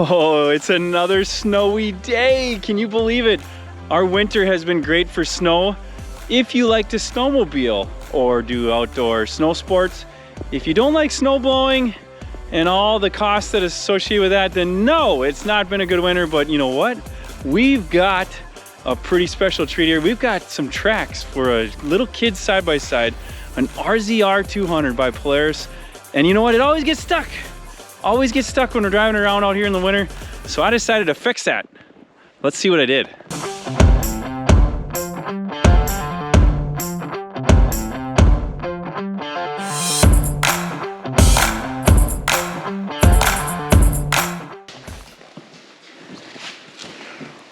Oh, it's another snowy day. Can you believe it? Our winter has been great for snow. If you like to snowmobile or do outdoor snow sports, if you don't like snow blowing and all the costs that is associated with that, then no, it's not been a good winter. But you know what? We've got a pretty special treat here. We've got some tracks for a little kid side-by-side, an RZR 200 by Polaris. And you know what? It always gets stuck. Always gets stuck when we're driving around out here in the winter. So I decided to fix that. Let's see what I did.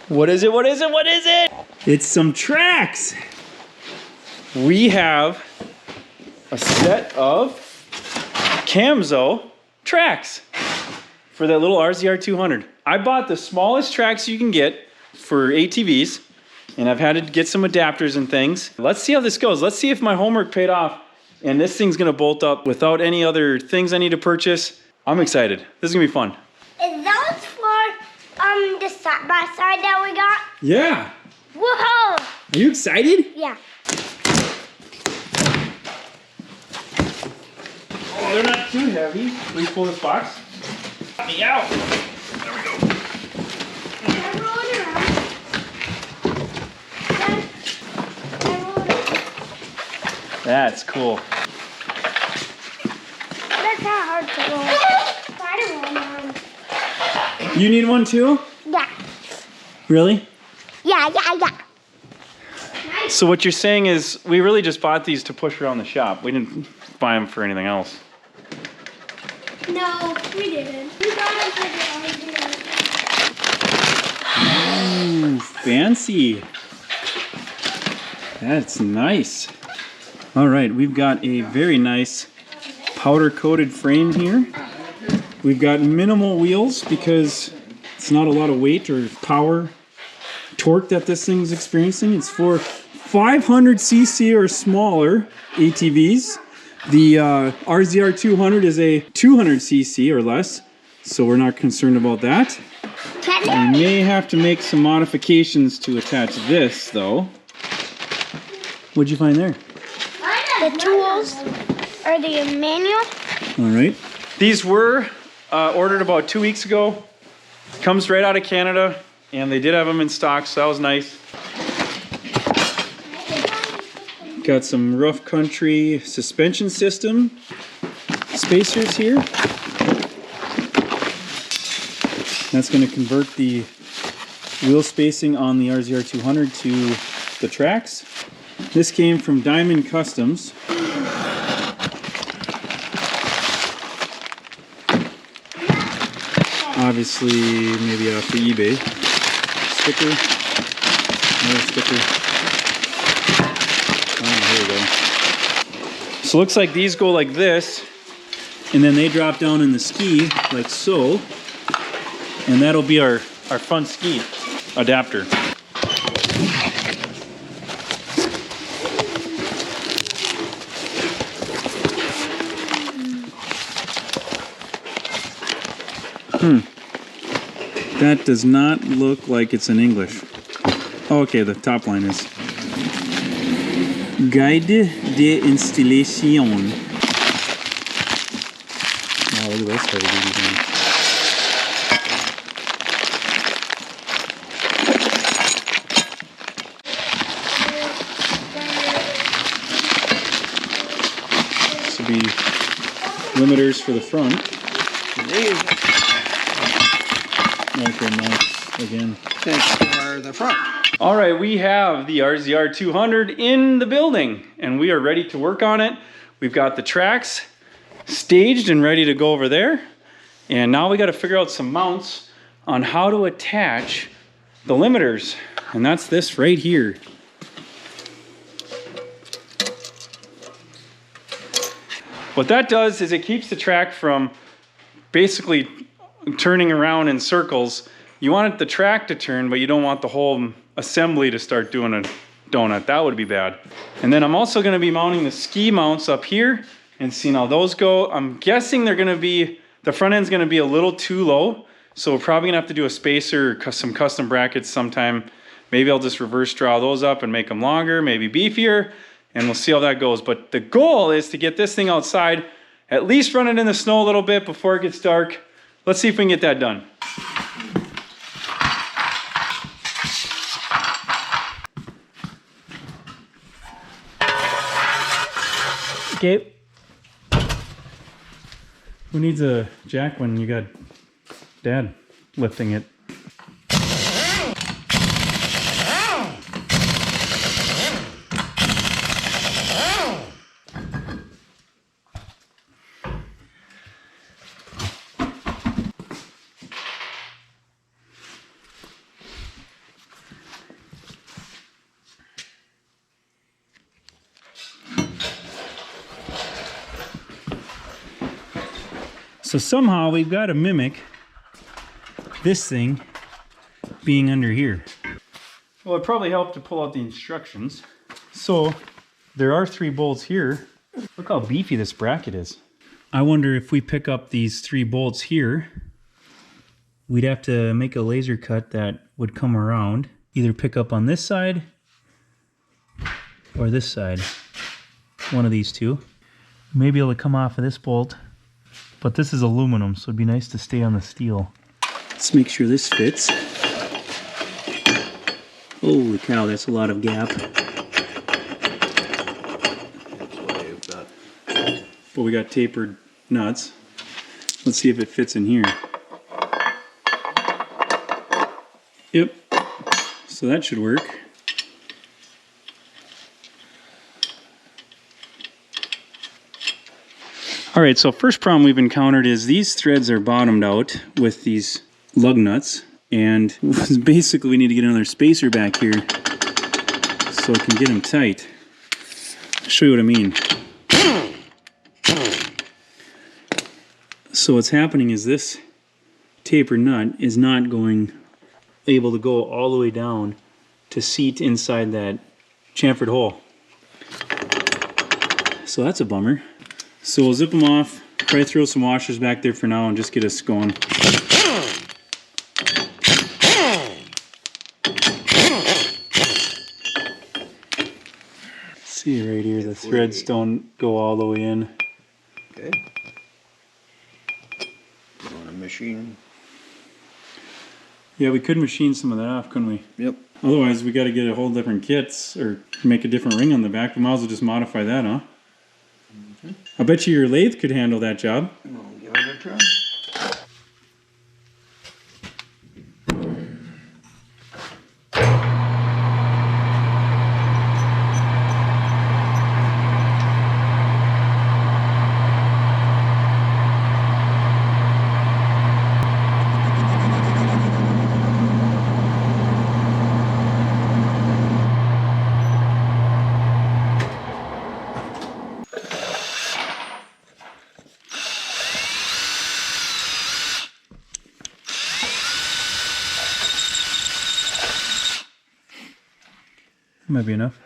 What is it? What is it? What is it? It's some tracks. We have a set of Camso tracks for that little RZR 200. I bought the smallest tracks you can get for ATVs, and I've had to get some adapters and things. Let's see how this goes. Let's see if my homework paid off and this thing's gonna bolt up without any other things I need to purchase. I'm excited. This is gonna be fun. Is those for the side-by-side that we got? Yeah. Whoa! Are you excited? Yeah. Oh, they're not too heavy. Please pull this box. Got me out. There we go. I'm rolling around. That's cool. That's not hard to roll. I don't roll around. You need one too? Yeah. Really? Yeah. Nice. So what you're saying is we really just bought these to push around the shop. We didn't buy them for anything else. No, we didn't. We got them for the original. Ooh, fancy. That's nice. All right, we've got a very nice powder-coated frame here. We've got minimal wheels because it's not a lot of weight or power, torque that this thing's experiencing. It's for 500cc or smaller ATVs. The RZR 200 is a 200cc or less, so we're not concerned about that. We may have to make some modifications to attach this, though. What'd you find there? The tools or the manual. All right. These were ordered about 2 weeks ago. Comes right out of Canada, and they did have them in stock, so that was nice. Got some rough country suspension system spacers here. That's going to convert the wheel spacing on the RZR 200 to the tracks. This came from Diamond Customs. Obviously, maybe off the eBay. Sticker. Another sticker. Oh, here we go. So it looks like these go like this, and then they drop down in the ski, like so. And that'll be our front ski adapter. That does not look like it's in English. Oh, okay, the top line is Guide de installation. Wow, look at those heavy duty things. This will be limiters for the front. Okay, nice. Again. That's for the front. All right, we have the RZR 200 in the building, and we are ready to work on it. We've got the tracks staged and ready to go over there. And now we got to figure out some mounts on how to attach the limiters. And that's this right here. What that does is it keeps the track from basically turning around in circles. You want the track to turn, but you don't want the whole assembly to start doing a donut. That would be bad. And then I'm also going to be mounting the ski mounts up here and seeing how those go. I'm guessing they're going to be, the front end's going to be a little too low. So we're probably gonna have to do a spacer or some custom brackets sometime. Maybe I'll just reverse draw those up and make them longer, maybe beefier, and we'll see how that goes. But the goal is to get this thing outside, at least run it in the snow a little bit before it gets dark. Let's see if we can get that done. Okay. Who needs a jack when you got Dad lifting it? So somehow we've got to mimic this thing being under here. Well, it probably helped to pull out the instructions. So there are 3 bolts here. Look how beefy this bracket is. I wonder if we pick up these 3 bolts here, we'd have to make a laser cut that would come around, either pick up on this side or this side. One of these two. Maybe it'll come off of this bolt. But this is aluminum, so it'd be nice to stay on the steel. Let's make sure this fits. Holy cow, that's a lot of gap. But we got tapered nuts. Let's see if it fits in here. Yep. So that should work. All right, so first problem we've encountered is these threads are bottomed out with these lug nuts, and basically we need to get another spacer back here so I can get them tight. I'll show you what I mean. So what's happening is this tapered nut is not able to go all the way down to seat inside that chamfered hole. So that's a bummer. So we'll zip them off, probably throw some washers back there for now and just get us going. See right here, the threads don't go all the way in. Okay. You want a machine? Yeah, we could machine some of that off, couldn't we? Yep. Otherwise, we got to get a whole different kits or make a different ring on the back. We might as well just modify that, huh? I bet you your lathe could handle that job. We'll give it a try. Might be enough.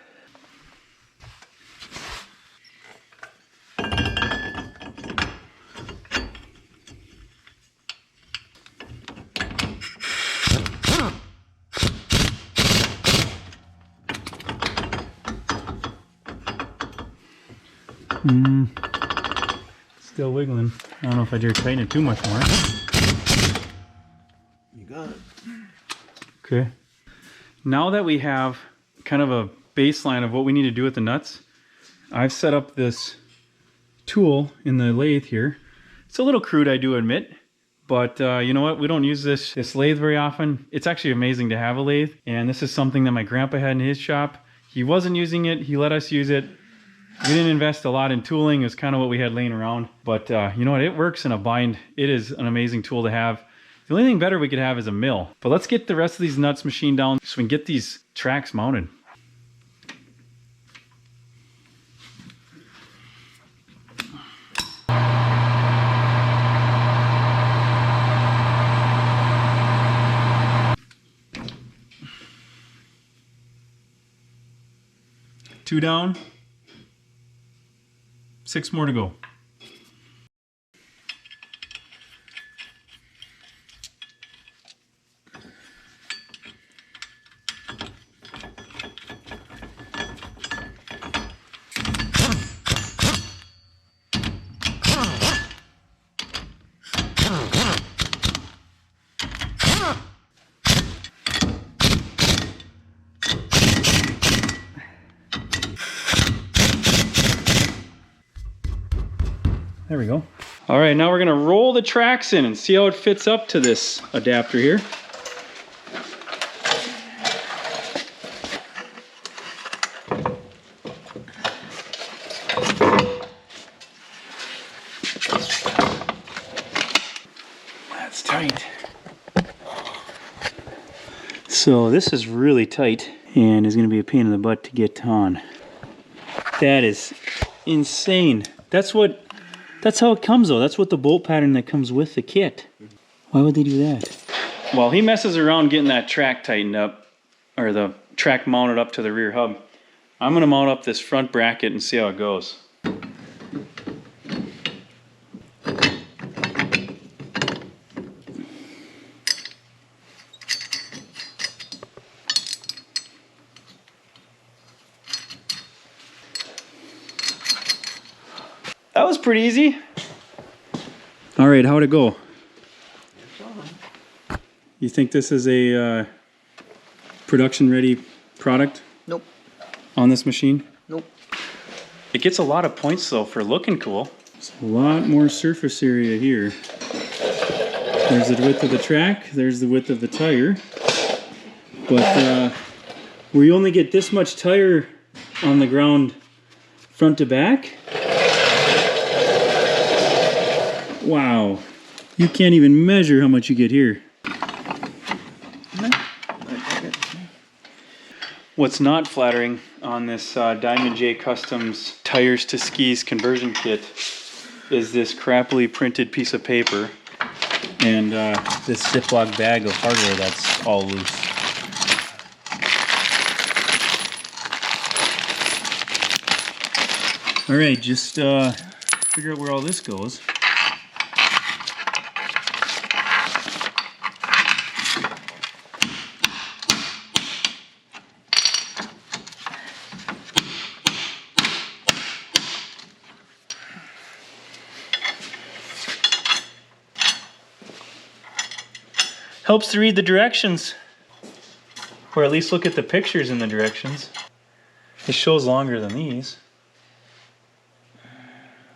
Still wiggling. I don't know if I dare tighten it too much more. You got it. Okay. Now that we have kind of a baseline of what we need to do with the nuts, I've set up this tool in the lathe here. It's a little crude, I do admit, but you know what? We don't use this lathe very often. It's actually amazing to have a lathe, and this is something that my grandpa had in his shop. He wasn't using it. He let us use it. We didn't invest a lot in tooling. It was kind of what we had laying around, but you know what? It works in a bind. It is an amazing tool to have. The only thing better we could have is a mill. But let's get the rest of these nuts machined down so we can get these tracks mounted. Two down, 6 more to go. There we go. All right, now we're gonna roll the tracks in and see how it fits up to this adapter here. That's tight. So this is really tight and is gonna be a pain in the butt to get on. That is insane. That's how it comes though. That's what the bolt pattern that comes with the kit. Why would they do that? While he messes around getting that track tightened up, or the track mounted up to the rear hub, I'm gonna mount up this front bracket and see how it goes. That was pretty easy. All right, how'd it go? You think this is a production ready product? Nope. On this machine? Nope. It gets a lot of points though for looking cool. There's a lot more surface area here. There's the width of the track, there's the width of the tire. But we only get this much tire on the ground front to back. Wow, you can't even measure how much you get here. What's not flattering on this Diamond J Customs Tires to Skis conversion kit is this crappily printed piece of paper and this Ziploc bag of hardware that's all loose. All right, just figure out where all this goes. Helps to read the directions, or at least look at the pictures in the directions. It shows longer than these.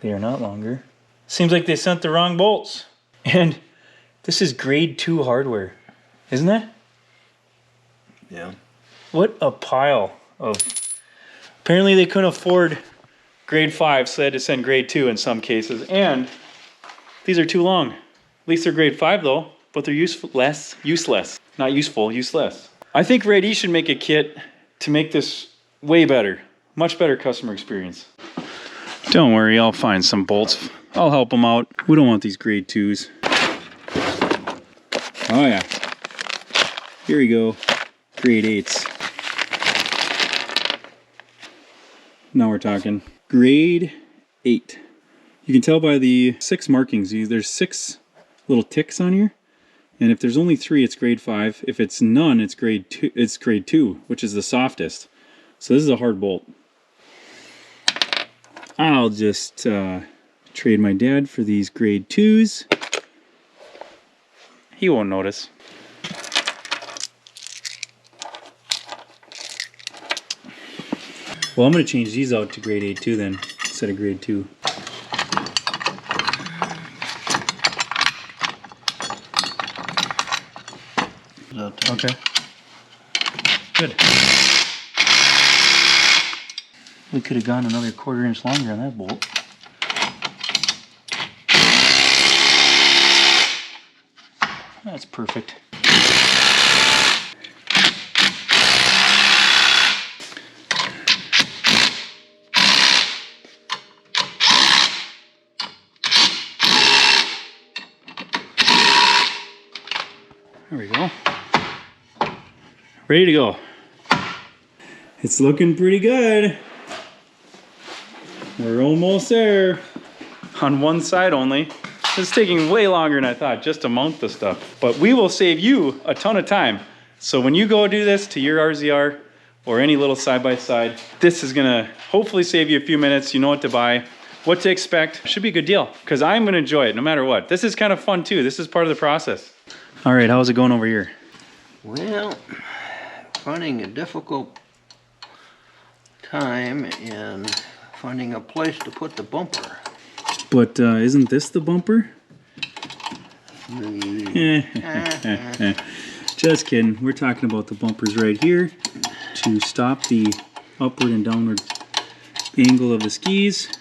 They are not longer. Seems like they sent the wrong bolts. And this is grade 2 hardware, isn't it? Yeah. What a pile of... Apparently they couldn't afford grade 5, so they had to send grade 2 in some cases. And these are too long. At least they're grade 5 though. But they're useless. Not useful, useless. I think Red E should make a kit to make this way better. Much better customer experience. Don't worry, I'll find some bolts. I'll help them out. We don't want these grade 2s. Oh yeah. Here we go. Grade 8s. Now we're talking. Grade 8. You can tell by the 6 markings. There's 6 little ticks on here. And if there's only 3, it's grade 5. If it's none, it's grade 2. It's grade 2, which is the softest. So this is a hard bolt. I'll just trade my dad for these grade 2s. He won't notice. Well, I'm going to change these out to grade 8 too then, instead of grade 2. Okay. Good. We could have gone another 1/4 inch longer on that bolt. That's perfect. There we go. Ready to go. It's looking pretty good. We're almost there. On one side only. It's taking way longer than I thought just to mount the stuff. But we will save you a ton of time. So when you go do this to your RZR or any little side-by-side, this is gonna hopefully save you a few minutes. You know what to buy, what to expect. Should be a good deal because I'm gonna enjoy it no matter what. This is kind of fun too. This is part of the process. All right, how's it going over here? Well, finding a difficult time in finding a place to put the bumper. But isn't this the bumper? Just kidding. We're talking about the bumpers right here to stop the upward and downward angle of the skis.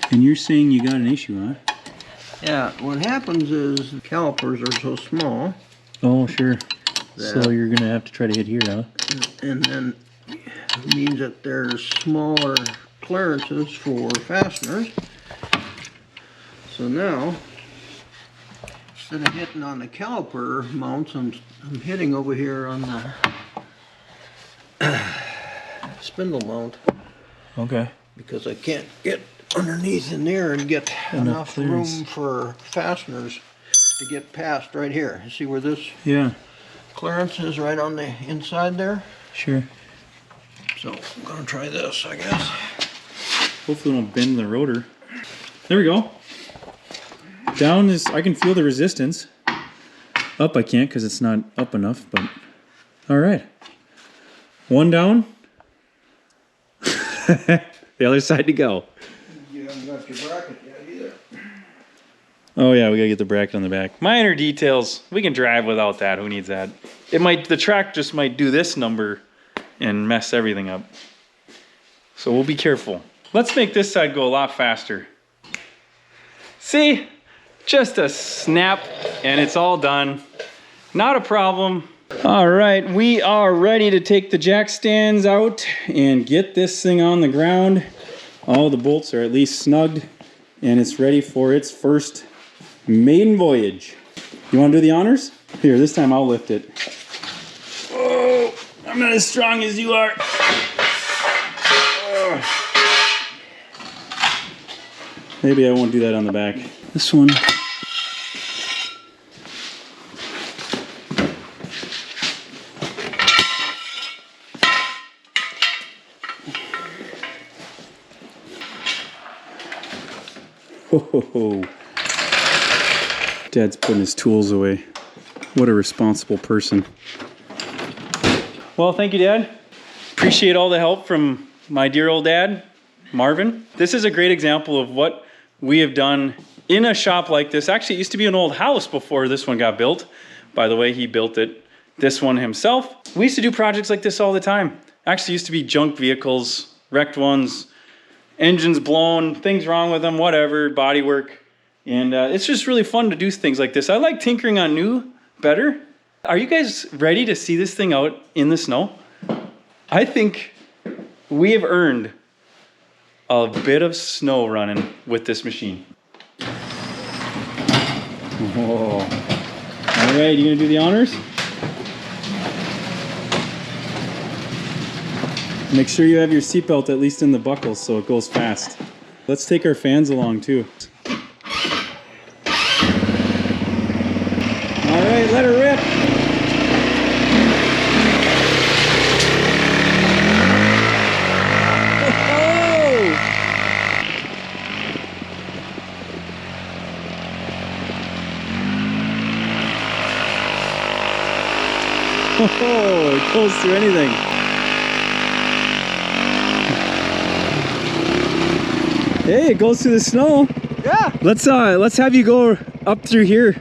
And you're saying you got an issue, huh? Yeah, what happens is the calipers are so small. Oh, sure. So you're gonna have to try to hit here, huh? And then it means that there's smaller clearances for fasteners. So now, instead of hitting on the caliper mounts, I'm hitting over here on the spindle mount. Okay. Because I can't get underneath in there and get enough room for fasteners to get past right here. You see where this clearance is right on the inside there? Sure. So I'm gonna try this, I guess. Hopefully we don't bend the rotor. There we go. Down is, I can feel the resistance. Up I can't because it's not up enough, but all right. One down. The other side to go. You haven't got your bracket yet either. Oh yeah, we gotta get the bracket on the back. Minor details. We can drive without that. Who needs that? The track just might do this number and mess everything up. So we'll be careful. Let's make this side go a lot faster. See? Just a snap and it's all done. Not a problem. All right, we are ready to take the jack stands out and get this thing on the ground. All the bolts are at least snugged and it's ready for its first maiden voyage. You want to do the honors? Here, this time I'll lift it. Oh, I'm not as strong as you are. Maybe I won't do that on the back. This one. Oh, Dad's putting his tools away. What a responsible person. Well, thank you, Dad. Appreciate all the help from my dear old dad, Marvin. This is a great example of what we have done in a shop like this. Actually, it used to be an old house before this one got built. By the way, he built it, this one himself. We used to do projects like this all the time. Actually, used to be junk vehicles, wrecked ones, engines blown, things wrong with them, whatever, body work. And it's just really fun to do things like this. I like tinkering on new better. Are you guys ready to see this thing out in the snow? I think we have earned a bit of snow running with this machine. Whoa. All right, you gonna do the honors? Make sure you have your seatbelt at least in the buckles so it goes fast. Let's take our fans along too. All right, let her rip. Oh, it goes through anything. Hey, it goes through the snow. Yeah. Let's have you go up through here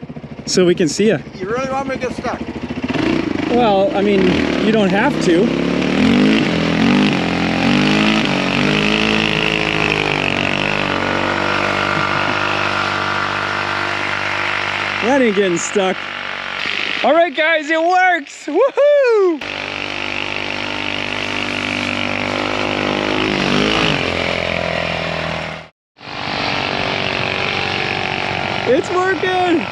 so we can see you. You really want me to get stuck? Well, I mean, you don't have to. That ain't getting stuck. All right, guys, it works. Woohoo! It's working.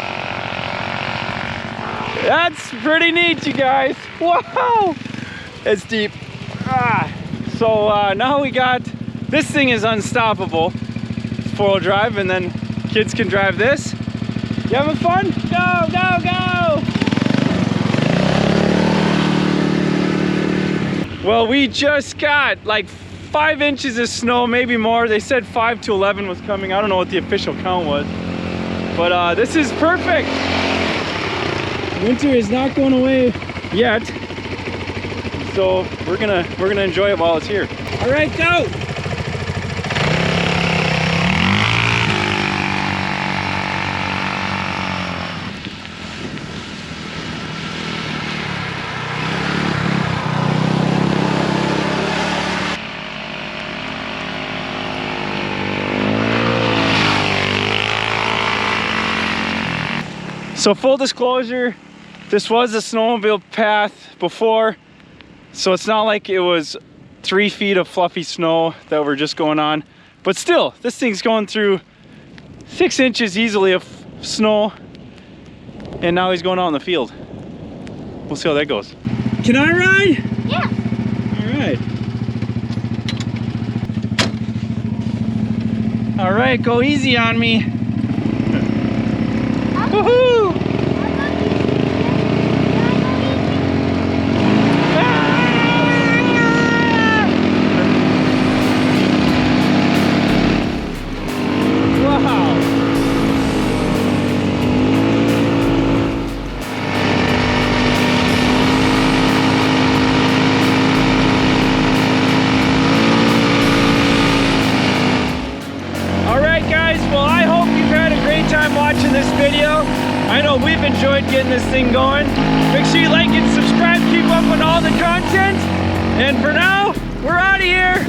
That's pretty neat, you guys. Wow, it's deep. So now we got, this thing is unstoppable. It's 4-wheel drive, and then kids can drive this. You having fun? Go, go, go! Well, we just got like 5 inches of snow, maybe more. They said 5 to 11 was coming. I don't know what the official count was, but this is perfect. Winter is not going away yet, so we're gonna enjoy it while it's here. All right, go! So full disclosure, this was a snowmobile path before, so it's not like it was 3 feet of fluffy snow that we're just going on. But still, this thing's going through 6 inches easily of snow, and now he's going out in the field. We'll see how that goes. Can I ride? Yeah. All right, go easy on me. Woohoo! Watching this video. I know we've enjoyed getting this thing going. Make sure you like and subscribe, keep up with all the content. And for now, we're out of here.